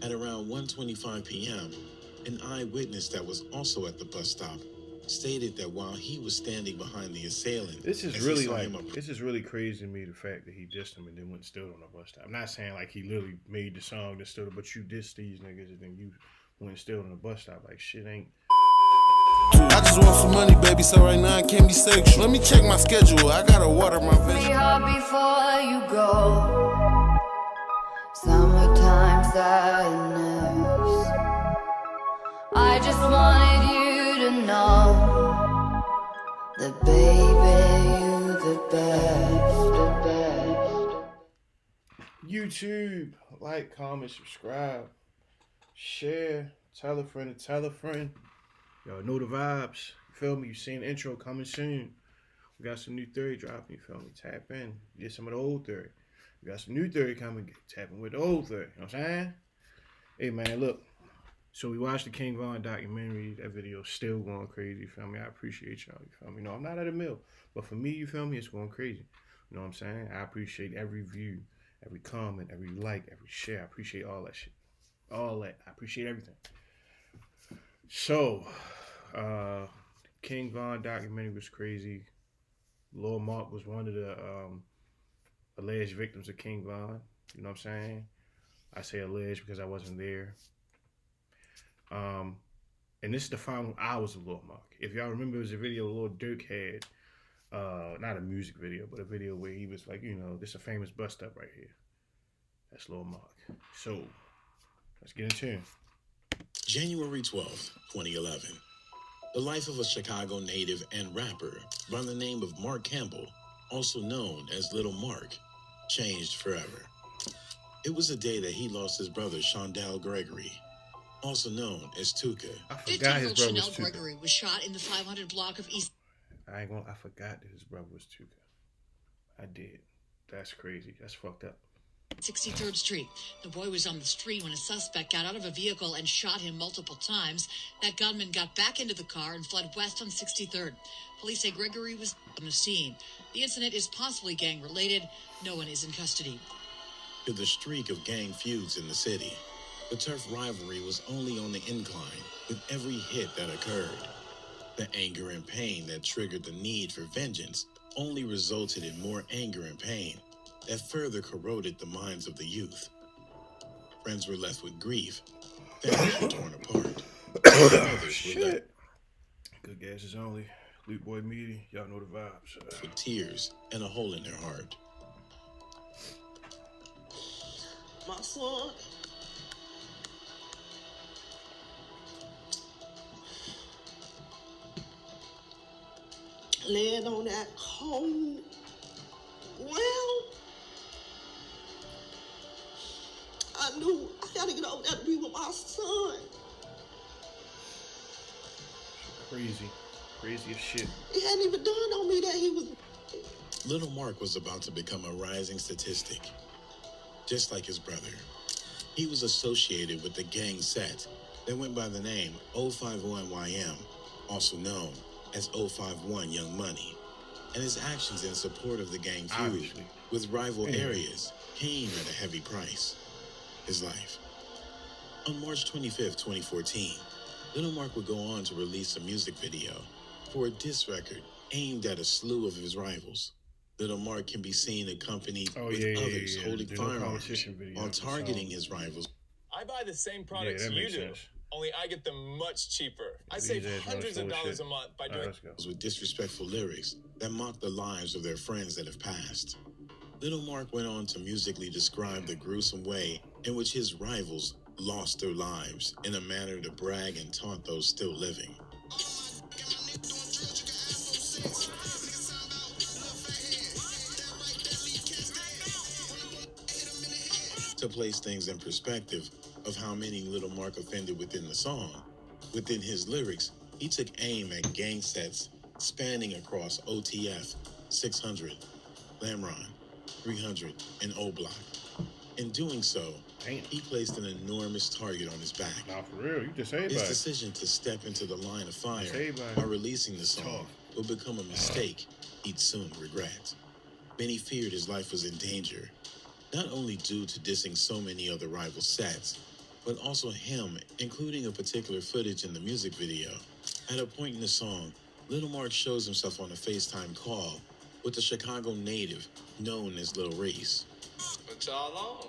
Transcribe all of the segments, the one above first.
At around 1:25 p.m., an eyewitness that was also at the bus stop stated that while he was standing behind the assailant, This is as he really saw like him this is really crazy to me. The fact that he dissed him and then went and stood on the bus stop. I'm not saying like he literally made the song that stood, but you dissed these niggas and then you went and stood on the bus stop. Like shit ain't. I just want some money, baby, so right now I can't be sexual. Let me check my schedule, I gotta water my vegetables. Me hard before you go. Summertime sadness. I just wanted you to know that baby, you the best. YouTube, like, comment, subscribe, share, tell a friend to tell a friend. Y'all know the vibes. You feel me? You seen the intro coming soon. We got some new theory dropping. You feel me? Tap in. Get some of the old theory. We got some new theory coming. Tap in with the old theory. You know what I'm saying? Hey, man, look. So we watched the King Von documentary. That video's still going crazy. You feel me? I appreciate y'all. You feel me? No, I'm not at a mill. But for me, you feel me? It's going crazy. You know what I'm saying? I appreciate every view, every comment, every like, every share. I appreciate all that shit. All that. I appreciate everything. So, King Von documentary was crazy. Lil Marc was one of the alleged victims of King Von. You know what I'm saying? I say alleged because I wasn't there. And this is the final hours of Lil Marc. If y'all remember, it was a video Lil Durk had, not a music video, but a video where he was like, you know, this is a famous bus stop right here. That's Lil Marc. So, let's get into it. January 12th, 2011. The life of a Chicago native and rapper by the name of Mark Campbell, also known as Lil Marc, changed forever. It was a day that he lost his brother Shondell Gregory, also known as Tuka. I forgot his 15-year-old brother was Chanel Tuka. Gregory was shot in the 500 block of East. I forgot that his brother was Tuka. I did. That's crazy. That's fucked up. 63rd Street. The boy was on the street when a suspect got out of a vehicle and shot him multiple times. That gunman got back into the car and fled west on 63rd. Police say Gregory was on the scene. The incident is possibly gang-related. No one is in custody. To the streak of gang feuds in the city, the turf rivalry was only on the incline with every hit that occurred. The anger and pain that triggered the need for vengeance only resulted in more anger and pain that further corroded the minds of the youth. Friends were left with grief, families were torn apart, others were left Good gases only. Loot Boy Media, y'all know the vibes. with tears and a hole in their heart. My son. Laying on that cold ground. I knew I gotta get over there to be with my son. Crazy as shit. It hadn't even dawned on me that he was. Lil Marc was about to become a rising statistic, just like his brother. He was associated with the gang set that went by the name 051YM, also known as 051 Young Money, and his actions in support of the gang feud with rival areas came at a heavy price: his life. On March 25th, 2014, Lil Marc would go on to release a music video for a diss record aimed at a slew of his rivals. Lil Marc can be seen accompanied with others holding firearms while targeting his rivals. I buy the same products you do, only I get them much cheaper. I save hundreds of dollars a month by doing with disrespectful lyrics that mock the lives of their friends that have passed. Lil Marc went on to musically describe the gruesome way in which his rivals lost their lives in a manner to brag and taunt those still living. To place things in perspective of how many Lil Marc offended within the song, within his lyrics, he took aim at gang sets spanning across OTF, 600, Lamron, 300, and O Block. In doing so, he placed an enormous target on his back. Nah, for real, you just say His decision to step into the line of fire by releasing the song would become a mistake he'd soon regret. Many feared his life was in danger, not only due to dissing so many other rival sets, but also him, including a particular footage in the music video. At a point in the song, Lil Marc shows himself on a FaceTime call with a Chicago native known as Lil Reese. What y'all on?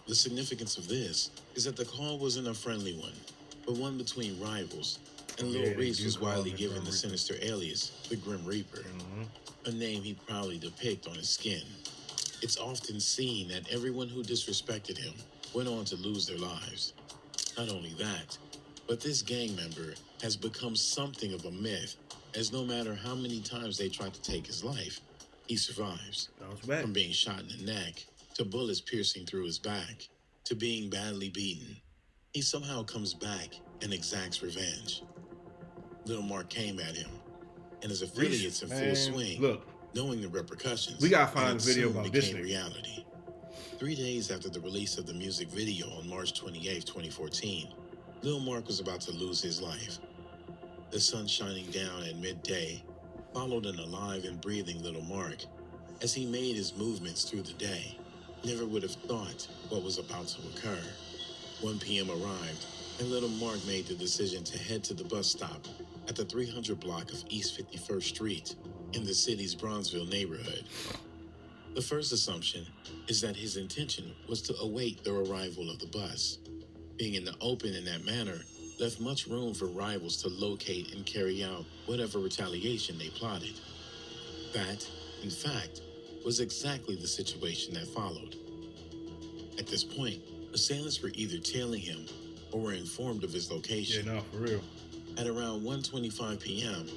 The significance of this is that the call wasn't a friendly one, but one between rivals, and Lil Reese was widely given the sinister alias, the Grim Reaper, a name he'd proudly depict on his skin. It's often seen that everyone who disrespected him went on to lose their lives. Not only that, but this gang member has become something of a myth, as no matter how many times they try to take his life, he survives. From being shot in the neck, to bullets piercing through his back, to being badly beaten, he somehow comes back and exacts revenge. Lil Marc came at him, and his affiliates in full swing, knowing the repercussions. We gotta find a video about this nigga. Reality. 3 days after the release of the music video on March 28, 2014, Lil Marc was about to lose his life. The sun shining down at midday followed an alive and breathing Lil Marc as he made his movements through the day. Never would have thought what was about to occur. 1 p.m. arrived, and Lil Marc made the decision to head to the bus stop at the 300 block of East 51st Street in the city's Bronzeville neighborhood. The first assumption is that his intention was to await the arrival of the bus. Being in the open in that manner left much room for rivals to locate and carry out whatever retaliation they plotted. That, in fact, was exactly the situation that followed. At this point, assailants were either tailing him or were informed of his location. Yeah, no, for real. At around 1:25 p.m.,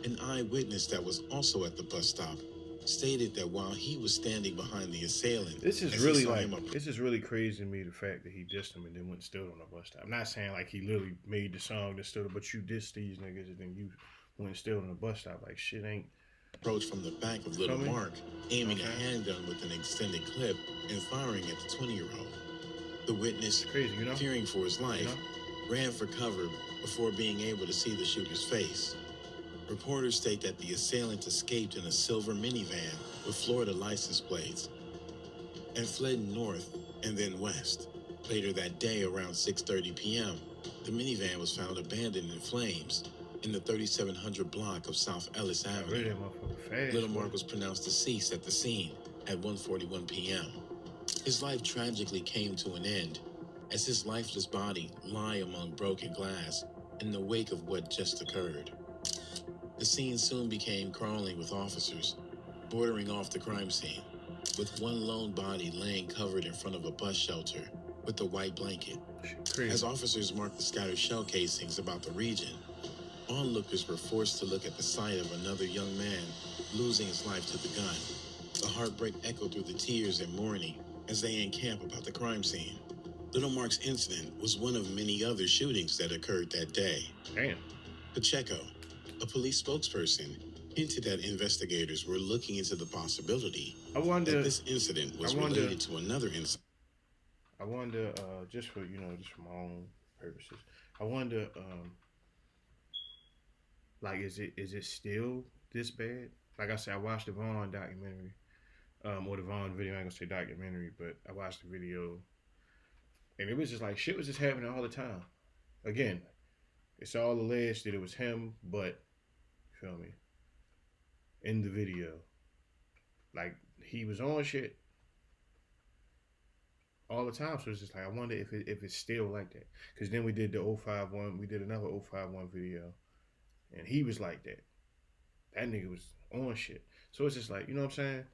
an eyewitness that was also at the bus stop stated that while he was standing behind the assailant, this is really crazy to me, the fact that he dissed him and then went and stood on the bus stop. I'm not saying like he literally made the song and stood, but you dissed these niggas and then you went and stood on the bus stop. Like shit ain't. Approached from the back of Lil Marc, aiming a handgun with an extended clip and firing at the 20-year-old. The witness, fearing for his life, ran for cover before being able to see the shooter's face. Reporters state that the assailant escaped in a silver minivan with Florida license plates and fled north and then west. Later that day, around 6:30 p.m., the minivan was found abandoned in flames in the 3700 block of South Ellis Avenue. Lil Marc was pronounced deceased at the scene at 1:41 p.m. His life tragically came to an end as his lifeless body lay among broken glass in the wake of what just occurred. The scene soon became crawling with officers, bordering off the crime scene, with one lone body laying covered in front of a bus shelter with a white blanket. As officers marked the scattered shell casings about the region, onlookers were forced to look at the sight of another young man losing his life to the gun. The heartbreak echoed through the tears and mourning as they encamp about the crime scene. Lil Marc's incident was one of many other shootings that occurred that day. Damn. Pacheco, a police spokesperson, hinted that investigators were looking into the possibility that this incident was related to another incident. I wonder, just for my own purposes, I wonder, like, is it still this bad? Like I said, I watched the Vaughn documentary, or the Vaughn video. I ain't gonna say documentary, but I watched the video, and it was just like shit was just happening all the time. Again, it's all alleged that it was him, but you feel me? In the video, like he was on shit all the time. So it's just like I wonder if it's still like that. Because then we did the 051, we did another 051 video, and he was like that. That nigga was on shit. So it's just like, you know what I'm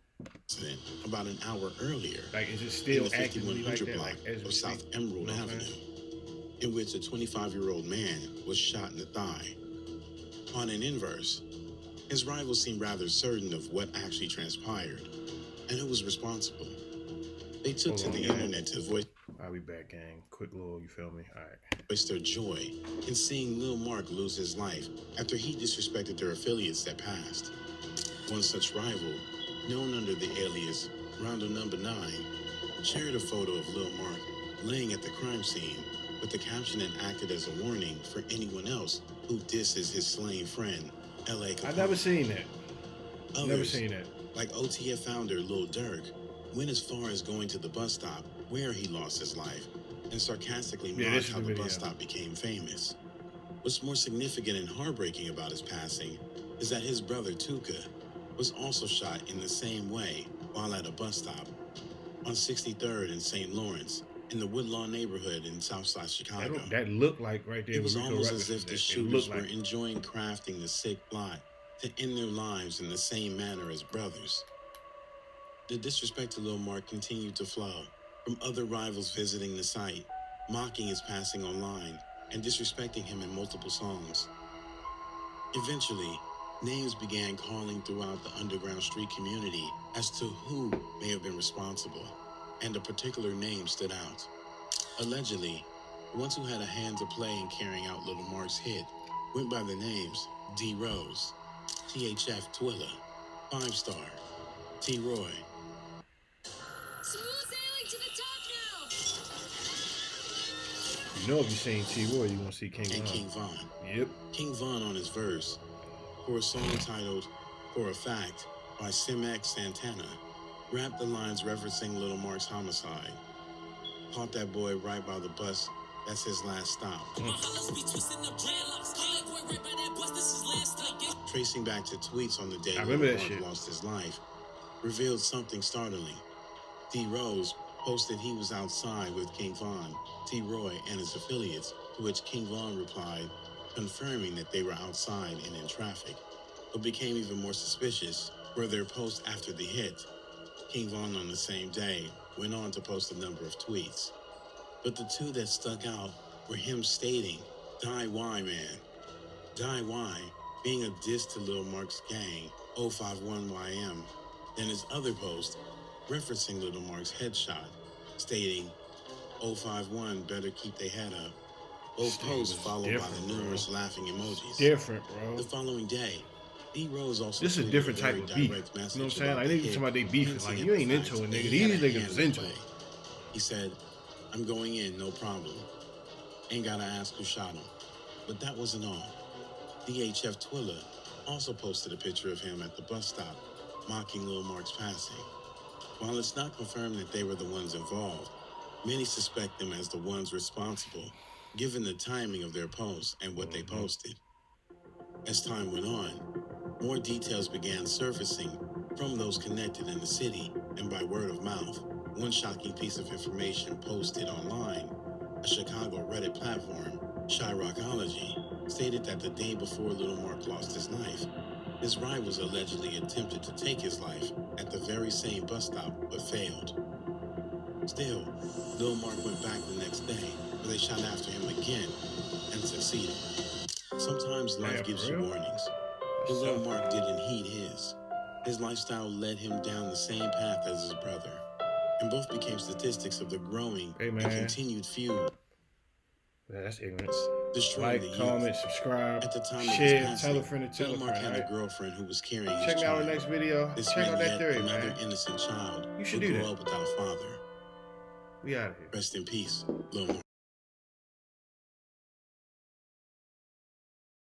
saying? About an hour earlier, like is it still actively like that? Block of South Emerald Avenue, in which a 25-year-old man was shot in the thigh. On an inverse, his rivals seemed rather certain of what actually transpired and who was responsible. They took to the internet to voice. I'll be back, gang. Quick little, you feel me? All right. Voice their joy in seeing Lil Marc lose his life after he disrespected their affiliates that passed. One such rival, known under the alias Rondo Number 9, shared a photo of Lil Marc laying at the crime scene with the caption that acted as a warning for anyone else who disses his slain friend, L.A. Capone. I've never seen that. Others, never seen that. Like OTF founder Lil Durk, went as far as going to the bus stop where he lost his life and sarcastically mocked how the bus stop became famous. What's more significant and heartbreaking about his passing is that his brother Tuka was also shot in the same way while at a bus stop on 63rd and St. Lawrence in the Woodlawn neighborhood in Southside Chicago. That looked like right there. It was almost as if the shooters were enjoying crafting the sick plot to end their lives in the same manner as brothers. The disrespect to Lil Marc continued to flow from other rivals visiting the site, mocking his passing online, and disrespecting him in multiple songs. Eventually, names began calling throughout the underground street community as to who may have been responsible, and a particular name stood out. Allegedly, the ones who had a hand to play in carrying out Lil Marc's hit went by the names D Rose, THF Twilla, 5 Star, T Roy. Smooth sailing to the top now. You know, if you're saying T Roy, you're gonna see King Von. And King Von. Yep. King Von on his verse for a song titled For a Fact by Simex Santana rapped the lines referencing Lil Marc's homicide. Caught that boy right by the bus, that's his last stop. Tracing back to tweets on the day Lil Marc lost his life, revealed something startling. D Rose posted he was outside with King Von, T Roy, and his affiliates, to which King Von replied, confirming that they were outside and in traffic. What became even more suspicious were their posts after the hit. King Von on the same day went on to post a number of tweets. But the two that stuck out were him stating, "Die Y, man." Die Y being a diss to Lil Marc's gang, 051YM, then his other post referencing Lil Marc's headshot, stating, 051 better keep their head up. Both posts followed by the numerous laughing emojis. Different, bro. The following day, D Rose also this is a different type of beef. You know what I'm saying? Like, niggas talking about they beefing. Like, you ain't into it, nigga. These niggas is into it. He said, "I'm going in, no problem. Ain't gotta ask who shot him." But that wasn't all. DHF Twilla also posted a picture of him at the bus stop, mocking Lil Marc's passing. While it's not confirmed that they were the ones involved, many suspect them as the ones responsible, given the timing of their posts and what they posted. As time went on, more details began surfacing from those connected in the city and by word of mouth. One shocking piece of information posted online, a Chicago Reddit platform, Chirocology, stated that the day before Lil Marc lost his life, his rivals allegedly attempted to take his life at the very same bus stop but failed. Still, Lil Marc went back the next day where they shot after him again and succeeded. Sometimes life gives you warnings, but Lil Marc didn't heed his. His lifestyle led him down the same path as his brother, and both became statistics of the growing and continued feud. Yeah, that's ignorance. Destroying like, comment, subscribe, at the time share, of his passing, tell a friend to tell Lil a Marc friend. had a girlfriend who was carrying his Check child. out our next video. This Check meant out that yet theory, another man. innocent child You should who do grew that. up without a father. We out of here. Rest in peace, Lil Marc.